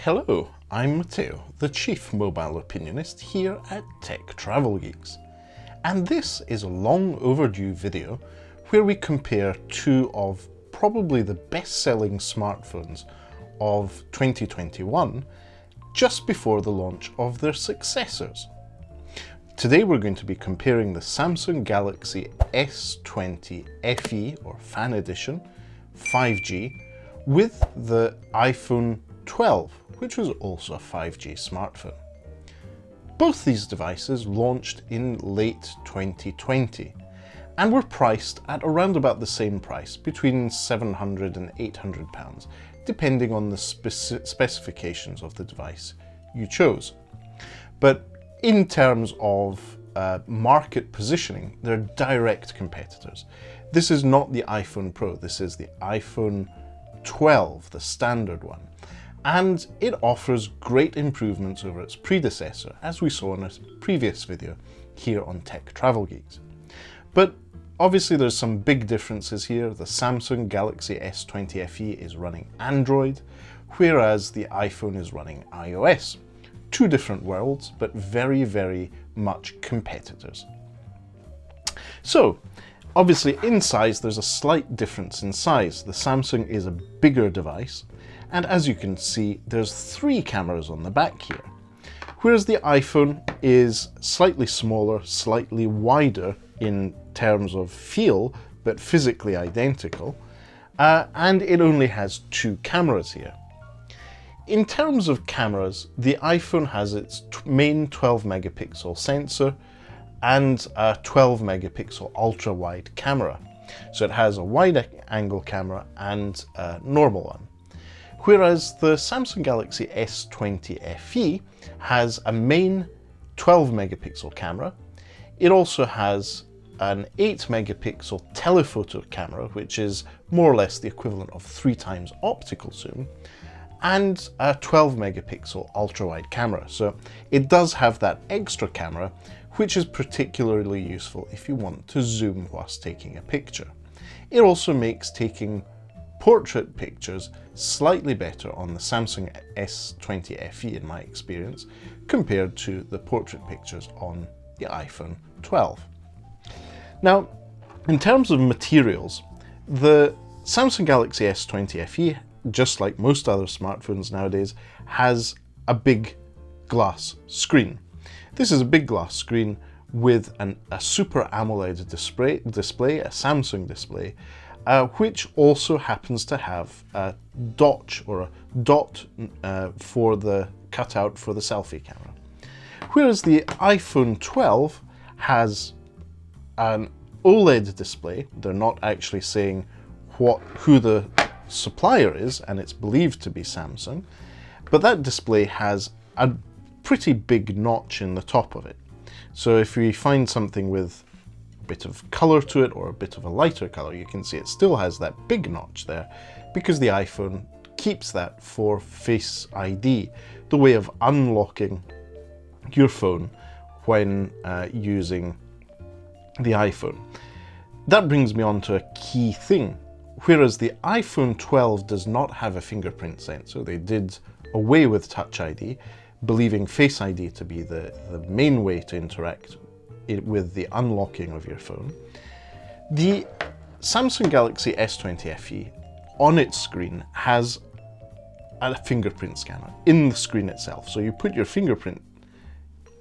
Hello, I'm Matteo, the Chief Mobile Opinionist here at Tech Travel Geeks. And this is a long overdue video where we compare two of probably the best-selling smartphones of 2021 just before the launch of their successors. Today we're going to be comparing the Samsung Galaxy S20 FE or Fan Edition 5G with the iPhone 12, which was also a 5G smartphone. Both these devices launched in late 2020 and were priced at around about the same price, between £700 and £800, depending on the specifications of the device you chose. But in terms of market positioning, they're direct competitors. This is not the iPhone Pro, this is the iPhone 12, the standard one. And it offers great improvements over its predecessor, as we saw in a previous video here on Tech Travel Geeks. But obviously there's some big differences here. The Samsung Galaxy S20 FE is running Android, whereas the iPhone is running iOS. Two different worlds, but very, very much competitors. So, obviously in size, there's a slight difference in size. The Samsung is a bigger device, and as you can see, there's 3 cameras on the back here, whereas the iPhone is slightly smaller, slightly wider in terms of feel, but physically identical, and it only has 2 cameras here. In terms of cameras, the iPhone has its main 12 megapixel sensor and a 12 megapixel ultra wide camera. So it has a wide angle camera and a normal one. Whereas the Samsung Galaxy S20 FE has a main 12 megapixel camera. It also has an 8 megapixel telephoto camera, which is more or less the equivalent of 3 times optical zoom, and a 12 megapixel ultra wide camera. So it does have that extra camera, which is particularly useful if you want to zoom whilst taking a picture. It also makes taking portrait pictures slightly better on the Samsung S20 FE in my experience, compared to the portrait pictures on the iPhone 12. Now, in terms of materials, the Samsung Galaxy S20 FE, just like most other smartphones nowadays, has a big glass screen. This is a big glass screen with a Super AMOLED display, a Samsung display, which also happens to have a dot for the cutout for the selfie camera. Whereas the iPhone 12 has an OLED display. They're not actually saying who the supplier is, and it's believed to be Samsung, but that display has a pretty big notch in the top of it. So if we find something with a bit of color to it or a bit of a lighter color, you can see it still has that big notch there, because the iPhone keeps that for Face ID, the way of unlocking your phone when using the iPhone. That brings me on to a key thing. Whereas the iPhone 12 does not have a fingerprint sensor, they did away with Touch ID, believing Face ID to be the main way to interact with the unlocking of your phone. The Samsung Galaxy S20 FE on its screen has a fingerprint scanner in the screen itself. So you put your fingerprint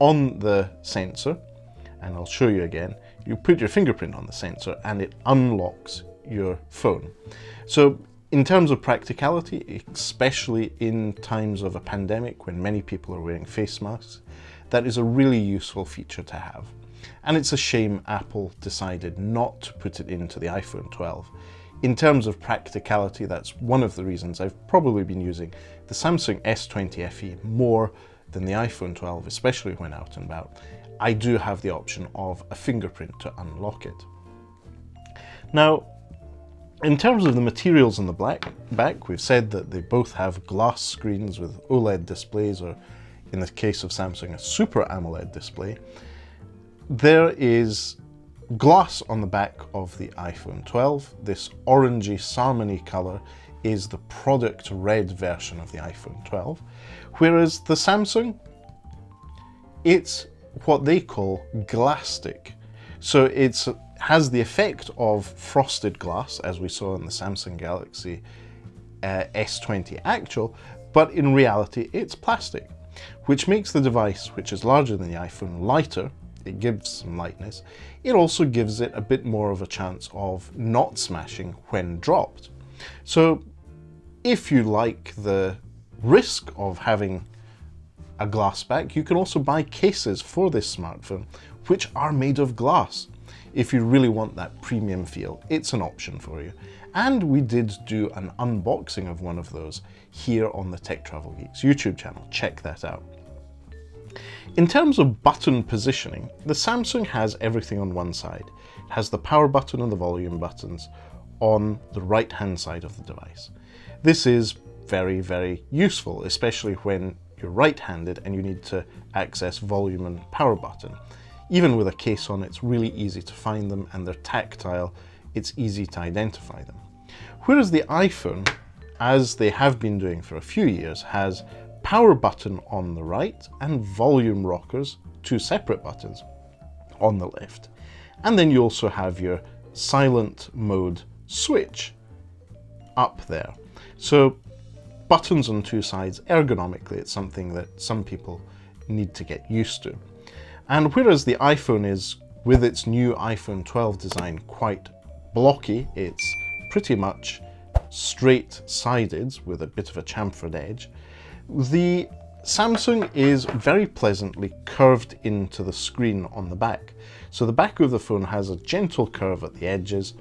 on the sensor, and I'll show you again. You put your fingerprint on the sensor and it unlocks your phone. So in terms of practicality, especially in times of a pandemic when many people are wearing face masks, that is a really useful feature to have. And it's a shame Apple decided not to put it into the iPhone 12. In terms of practicality, that's one of the reasons I've probably been using the Samsung S20 FE more than the iPhone 12, especially when out and about. I do have the option of a fingerprint to unlock it. Now, in terms of the materials on the back, we've said that they both have glass screens with OLED displays, or in the case of Samsung, a Super AMOLED display. There is glass on the back of the iPhone 12, this orangey salmony color is the product red version of the iPhone 12, whereas the Samsung, it's what they call glastic. So it has the effect of frosted glass, as we saw in the Samsung Galaxy S20 Actual, but in reality it's plastic, which makes the device, which is larger than the iPhone, lighter. It gives some lightness. It also gives it a bit more of a chance of not smashing when dropped. So if you like the risk of having a glass back, you can also buy cases for this smartphone which are made of glass. If you really want that premium feel, it's an option for you. And we did do an unboxing of one of those here on the Tech Travel Geeks YouTube channel. Check that out. In terms of button positioning, the Samsung has everything on one side. It has the power button and the volume buttons on the right-hand side of the device. This is very, very useful, especially when you're right-handed and you need to access volume and power button. Even with a case on, it's really easy to find them, and they're tactile. It's easy to identify them. Whereas the iPhone, as they have been doing for a few years, has power button on the right and volume rockers, two separate buttons, on the left. And then you also have your silent mode switch up there. So buttons on two sides, ergonomically, it's something that some people need to get used to. And whereas the iPhone is, with its new iPhone 12 design, quite blocky, it's pretty much straight-sided with a bit of a chamfered edge, the Samsung is very pleasantly curved into the screen on the back. So the back of the phone has a gentle curve at the edges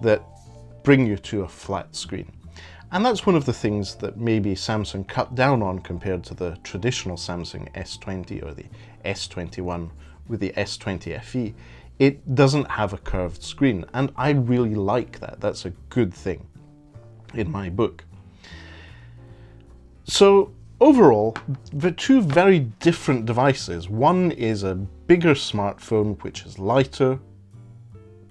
that bring you to a flat screen. And that's one of the things that maybe Samsung cut down on compared to the traditional Samsung S20 or the S21 with the S20 FE. It doesn't have a curved screen, and I really like that. That's a good thing in my book. So overall, the two very different devices. One is a bigger smartphone, which is lighter,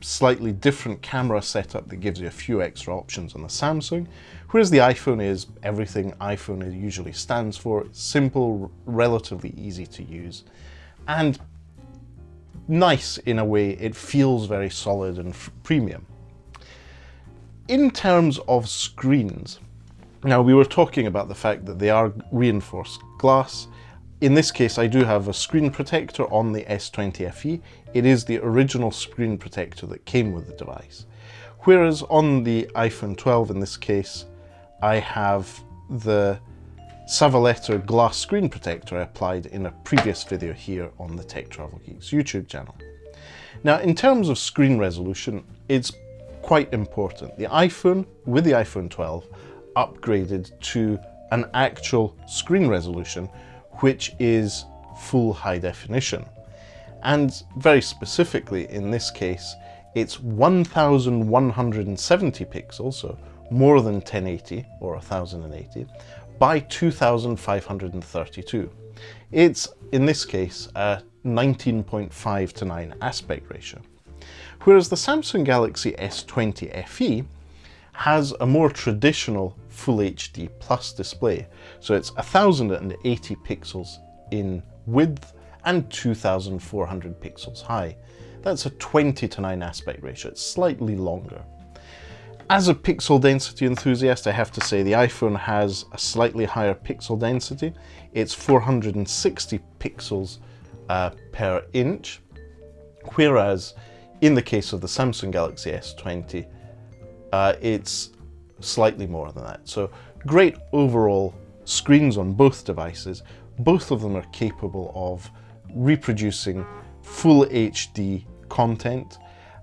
slightly different camera setup that gives you a few extra options on the Samsung, whereas the iPhone is everything iPhone usually stands for. It's simple, relatively easy to use, and nice in a way. It feels very solid and premium. In terms of screens, now we were talking about the fact that they are reinforced glass. In this case, I do have a screen protector on the S20 FE. It is the original screen protector that came with the device. Whereas on the iPhone 12, in this case, I have the Savaletter glass screen protector I applied in a previous video here on the Tech Travel Geeks YouTube channel. Now, in terms of screen resolution, it's quite important. The iPhone, with the iPhone 12, upgraded to an actual screen resolution, which is full high definition. And very specifically in this case, it's 1170 pixels, so more than 1080 or 1080, by 2532. It's, in this case, a 19.5 to 9 aspect ratio. Whereas the Samsung Galaxy S20 FE has a more traditional Full HD Plus display. So it's 1080 pixels in width and 2400 pixels high. That's a 20 to 9 aspect ratio. It's slightly longer. As a pixel density enthusiast, I have to say the iPhone has a slightly higher pixel density. It's 460 pixels per inch, whereas in the case of the Samsung Galaxy S20, it's slightly more than that. So great overall screens on both devices. Both of them are capable of reproducing full HD content,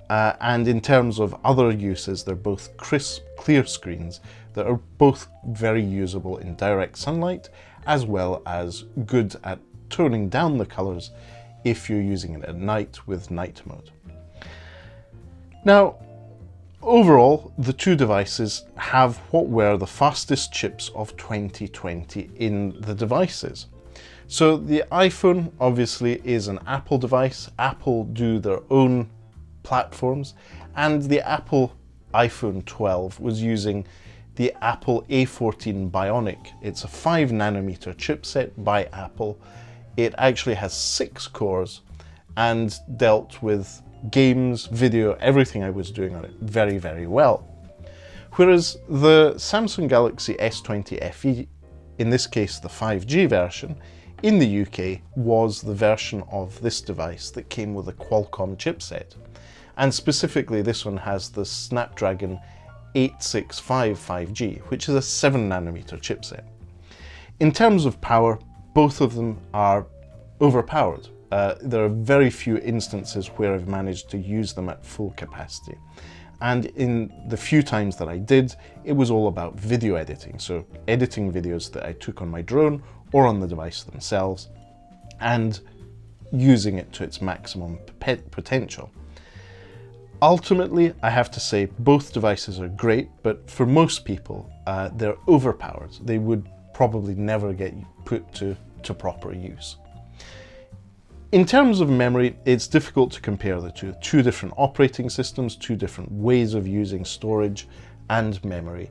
and in terms of other uses, they're both crisp, clear screens that are both very usable in direct sunlight, as well as good at toning down the colors if you're using it at night with night mode. Now, overall, the two devices have what were the fastest chips of 2020 in the devices. So the iPhone obviously is an Apple device. Apple do their own platforms, and the Apple iPhone 12 was using the Apple A14 Bionic. It's a 5nm chipset by Apple. It actually has 6 cores and dealt with games, video, everything I was doing on it very, very well. Whereas the Samsung Galaxy S20 FE, in this case the 5G version, in the UK was the version of this device that came with a Qualcomm chipset. And specifically this one has the Snapdragon 865 5G, which is a 7nm chipset. In terms of power, both of them are overpowered. There are very few instances where I've managed to use them at full capacity. And in the few times that I did, it was all about video editing. So editing videos that I took on my drone or on the device themselves and using it to its maximum potential. Ultimately, I have to say both devices are great, but for most people, they're overpowered. They would probably never get put to proper use. In terms of memory, it's difficult to compare the two. Two different operating systems, two different ways of using storage and memory.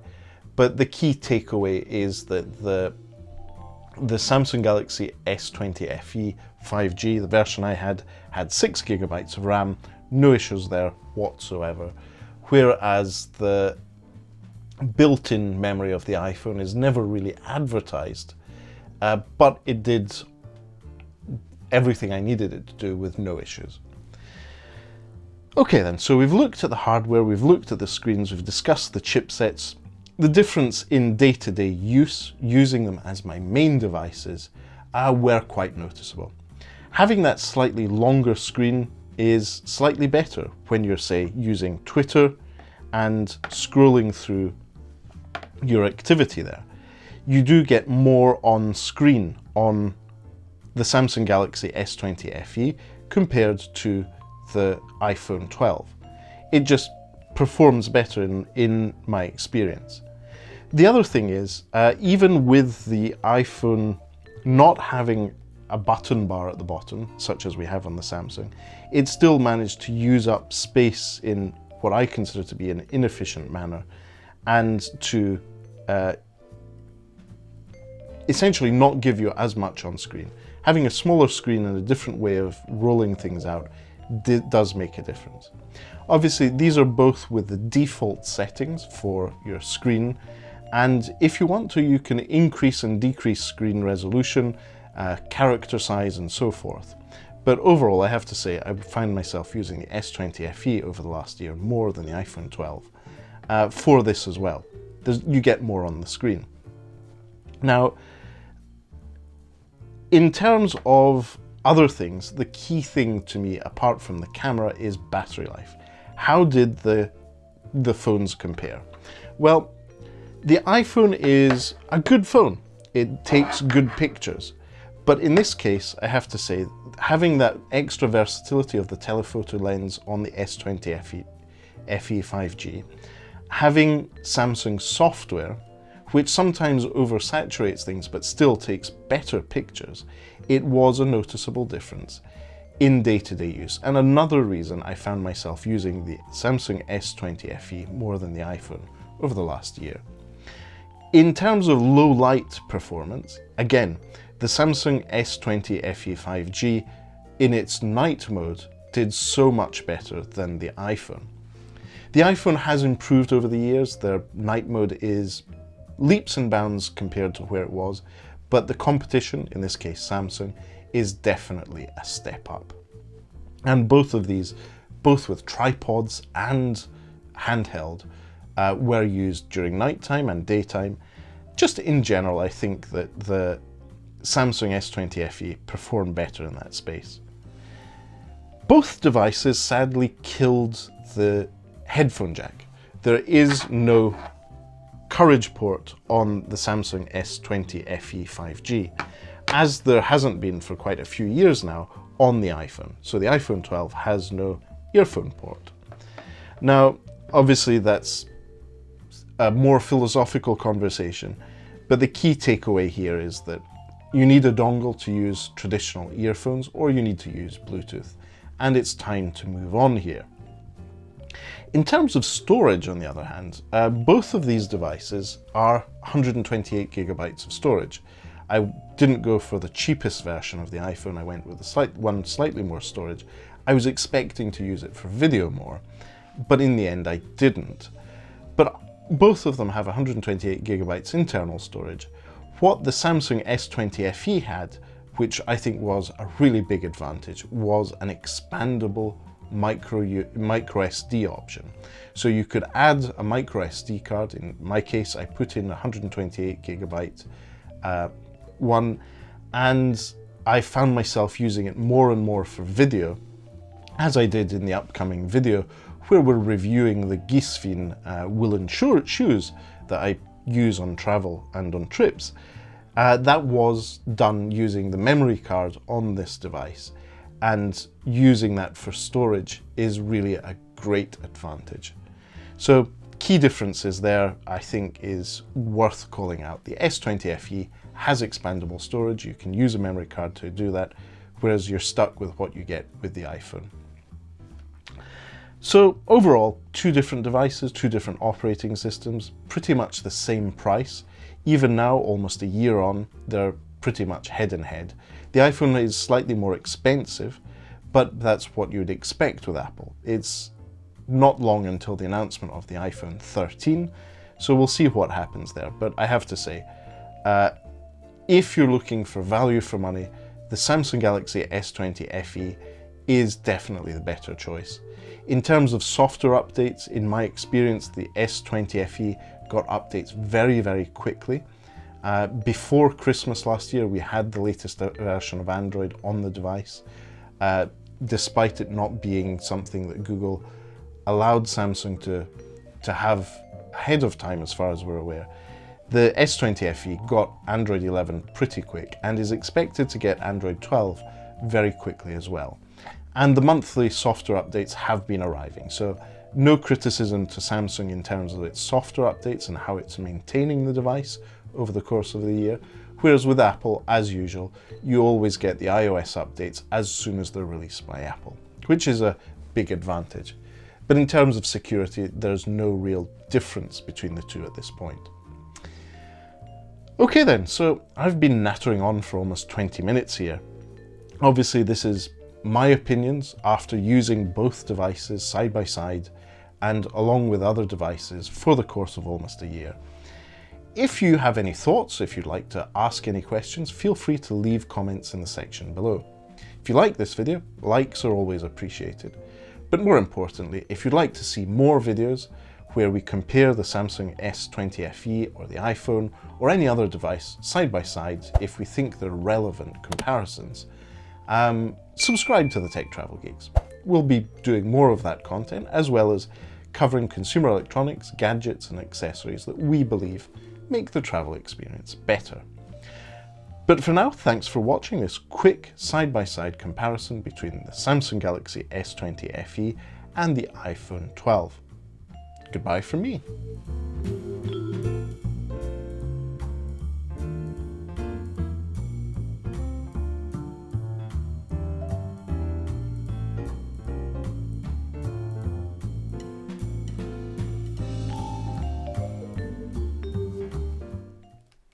But the key takeaway is that the Samsung Galaxy S20 FE 5G, the version I had 6 GB of RAM, no issues there whatsoever. Whereas the built-in memory of the iPhone is never really advertised, but it did everything I needed it to do with no issues. Okay then, so we've looked at the hardware, we've looked at the screens, we've discussed the chipsets. The difference in day-to-day use, using them as my main devices, were quite noticeable. Having that slightly longer screen is slightly better when you're, say, using Twitter and scrolling through your activity there. You do get more on screen on the Samsung Galaxy S20 FE compared to the iPhone 12. It just performs better in my experience. The other thing is, even with the iPhone not having a button bar at the bottom, such as we have on the Samsung, it still managed to use up space in what I consider to be an inefficient manner, and to essentially not give you as much on screen. Having a smaller screen and a different way of rolling things out does make a difference. Obviously, these are both with the default settings for your screen, and if you want to, you can increase and decrease screen resolution, character size, and so forth. But overall, I have to say, I find myself using the S20 FE over the last year more than the iPhone 12 for this as well. You get more on the screen. Now, in terms of other things, the key thing to me, apart from the camera, is battery life. How did the phones compare? Well, the iPhone is a good phone. It takes good pictures. But in this case, I have to say, having that extra versatility of the telephoto lens on the S20 FE 5G, having Samsung software, which sometimes oversaturates things but still takes better pictures, it was a noticeable difference in day-to-day use. And another reason I found myself using the Samsung S20 FE more than the iPhone over the last year. In terms of low light performance, again, the Samsung S20 FE 5G in its night mode did so much better than the iPhone. The iPhone has improved over the years. Their night mode is leaps and bounds compared to where it was, but the competition, in this case Samsung, is definitely a step up. And both of these, both with tripods and handheld, were used during nighttime and daytime. Just in general, I think that the Samsung S20 FE performed better in that space. Both devices sadly killed the headphone jack. There is no Courage port on the Samsung S20 FE 5G, as there hasn't been for quite a few years now on the iPhone. So the iPhone 12 has no earphone port. Now, obviously that's a more philosophical conversation, but the key takeaway here is that you need a dongle to use traditional earphones, or you need to use Bluetooth, and it's time to move on here. In terms of storage, on the other hand, both of these devices are 128 gigabytes of storage. I didn't go for the cheapest version of the iPhone, I went with the one slightly more storage. I was expecting to use it for video more, but in the end I didn't. But both of them have 128 gigabytes internal storage. What the Samsung S20 FE had, which I think was a really big advantage, was an expandable micro SD option. So you could add a micro SD card. In my case, I put in 128 gigabyte one, and I found myself using it more and more for video, as I did in the upcoming video where we're reviewing the Gisfin woolen shoes that I use on travel and on trips. That was done using the memory card on this device, and using that for storage is really a great advantage. So key differences there, I think, is worth calling out. The S20 FE has expandable storage. You can use a memory card to do that, whereas you're stuck with what you get with the iPhone. So overall, two different devices, two different operating systems, pretty much the same price. Even now, almost a year on, they're pretty much head and head. The iPhone is slightly more expensive, but that's what you'd expect with Apple. It's not long until the announcement of the iPhone 13, so we'll see what happens there. But I have to say, if you're looking for value for money, the Samsung Galaxy S20 FE is definitely the better choice. In terms of software updates, in my experience, the S20 FE got updates very, very quickly. Before Christmas last year, we had the latest version of Android on the device, despite it not being something that Google allowed Samsung to have ahead of time, as far as we're aware. The S20 FE got Android 11 pretty quick and is expected to get Android 12 very quickly as well. And the monthly software updates have been arriving, so no criticism to Samsung in terms of its software updates and how it's maintaining the device over the course of the year. Whereas with Apple, as usual, you always get the iOS updates as soon as they're released by Apple, which is a big advantage. But in terms of security, there's no real difference between the two at this point. Okay then, so I've been nattering on for almost 20 minutes here. Obviously, this is my opinions after using both devices side by side and along with other devices for the course of almost a year. If you have any thoughts, if you'd like to ask any questions, feel free to leave comments in the section below. If you like this video, likes are always appreciated. But more importantly, if you'd like to see more videos where we compare the Samsung S20 FE or the iPhone or any other device side by side if we think they're relevant comparisons, subscribe to the Tech Travel Geeks. We'll be doing more of that content, as well as covering consumer electronics, gadgets and accessories that we believe make the travel experience better. But for now, thanks for watching this quick side-by-side comparison between the Samsung Galaxy S20 FE and the iPhone 12. Goodbye from me.